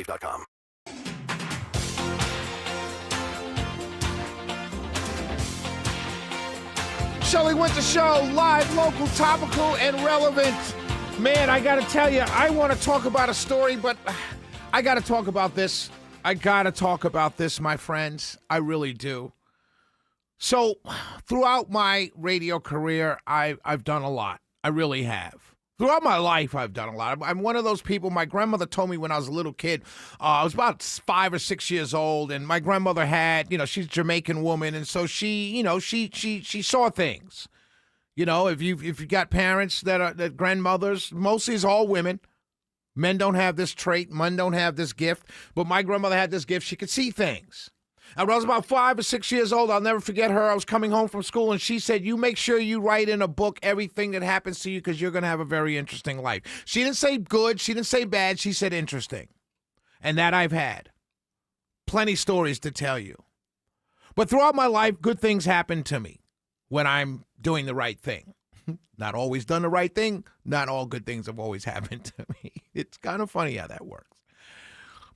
Leaf.com. Shelley Winter Show, live, local, topical, and relevant. Man, I got to tell you, I want to talk about a story, but I got to talk about this. I got to talk about this, my friends. I really do. So, throughout my radio career, I've done a lot. I really have. Throughout my life, I've done a lot. I'm one of those people. My grandmother told me when I was a little kid, I was about 5 or 6 years old, and my grandmother had, she's a Jamaican woman, and so she saw things. If you got parents that grandmothers, mostly it's all women. Men don't have this trait. Men don't have this gift. But my grandmother had this gift. She could see things. And when I was about 5 or 6 years old, I'll never forget her. I was coming home from school, and she said, you make sure you write in a book everything that happens to you because you're going to have a very interesting life. She didn't say good. She didn't say bad. She said interesting. And that I've had. Plenty stories to tell you. But throughout my life, good things happen to me when I'm doing the right thing. Not always done the right thing. Not all good things have always happened to me. It's kind of funny how that works.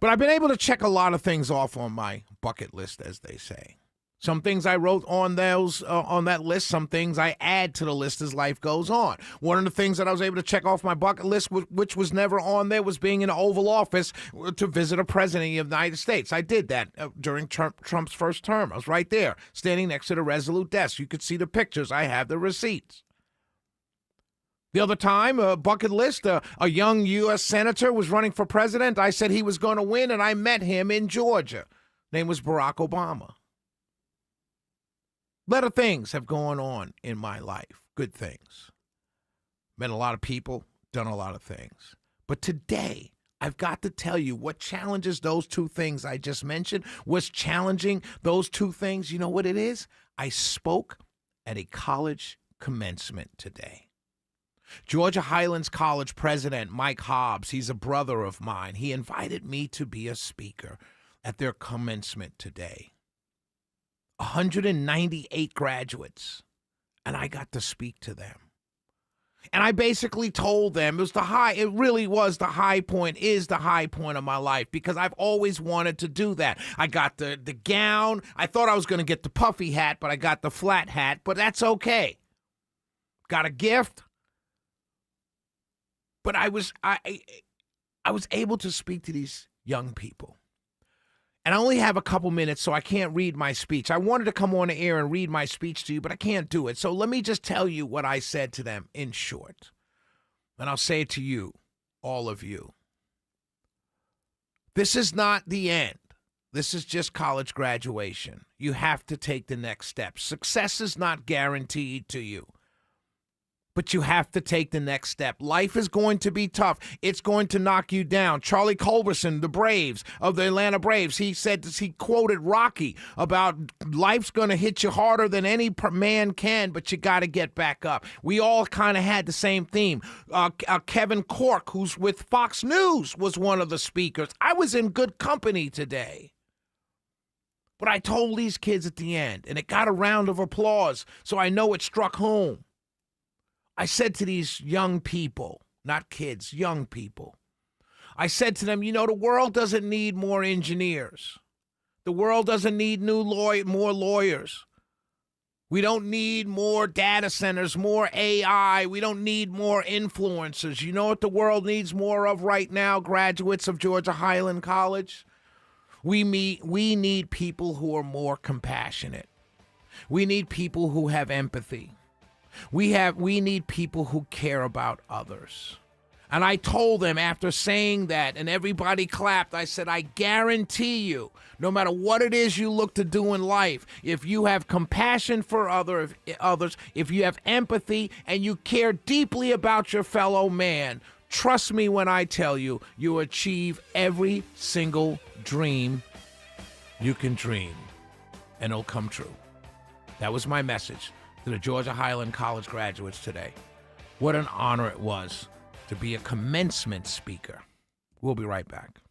But I've been able to check a lot of things off on my bucket list, as they say. Some things I wrote on on that list. Some things I add to the list as life goes on. One of the things that I was able to check off my bucket list, which was never on there, was being in the Oval Office to visit a president of the United States. I did that during Trump's first term. I was right there, standing next to the Resolute desk. You could see the pictures. I have the receipts. The other time, a bucket list, a young U.S. senator was running for president. I said he was going to win, and I met him in Georgia. Name was Barack Obama. A lot of things have gone on in my life, good things. Met a lot of people, done a lot of things. But today, I've got to tell you what challenges those two things I just mentioned. What's challenging those two things, you know what it is? I spoke at a college commencement today. Georgia Highlands College president Mike Hobbs, he's a brother of mine. He invited me to be a speaker at their commencement today. 198 graduates, and I got to speak to them. And I basically told them it really was the high point of my life because I've always wanted to do that. I got the gown. I thought I was going to get the puffy hat, but I got the flat hat, but that's okay. Got a gift. But I was able to speak to these young people. And I only have a couple minutes, so I can't read my speech. I wanted to come on the air and read my speech to you, but I can't do it. So let me just tell you what I said to them in short. And I'll say it to you, all of you. This is not the end. This is just college graduation. You have to take the next step. Success is not guaranteed to you. But you have to take the next step. Life is going to be tough. It's going to knock you down. Charlie Culberson, the Braves, of the Atlanta Braves, he quoted Rocky about life's going to hit you harder than any man can, but you got to get back up. We all kind of had the same theme. Kevin Corke, who's with Fox News, was one of the speakers. I was in good company today. But I told these kids at the end, and it got a round of applause, so I know it struck home. I said to these young people, not kids, young people, I said to them, the world doesn't need more engineers. The world doesn't need more lawyers. We don't need more data centers, more AI. We don't need more influencers. You know what the world needs more of right now, graduates of Georgia Highland College? We need people who are more compassionate. We need people who have empathy. We need people who care about others. And I told them after saying that, and everybody clapped, I said, I guarantee you, no matter what it is you look to do in life, if you have compassion for others, if you have empathy and you care deeply about your fellow man, trust me when I tell you, you achieve every single dream you can dream, and it'll come true. That was my message to the Georgia Highland College graduates today. What an honor it was to be a commencement speaker. We'll be right back.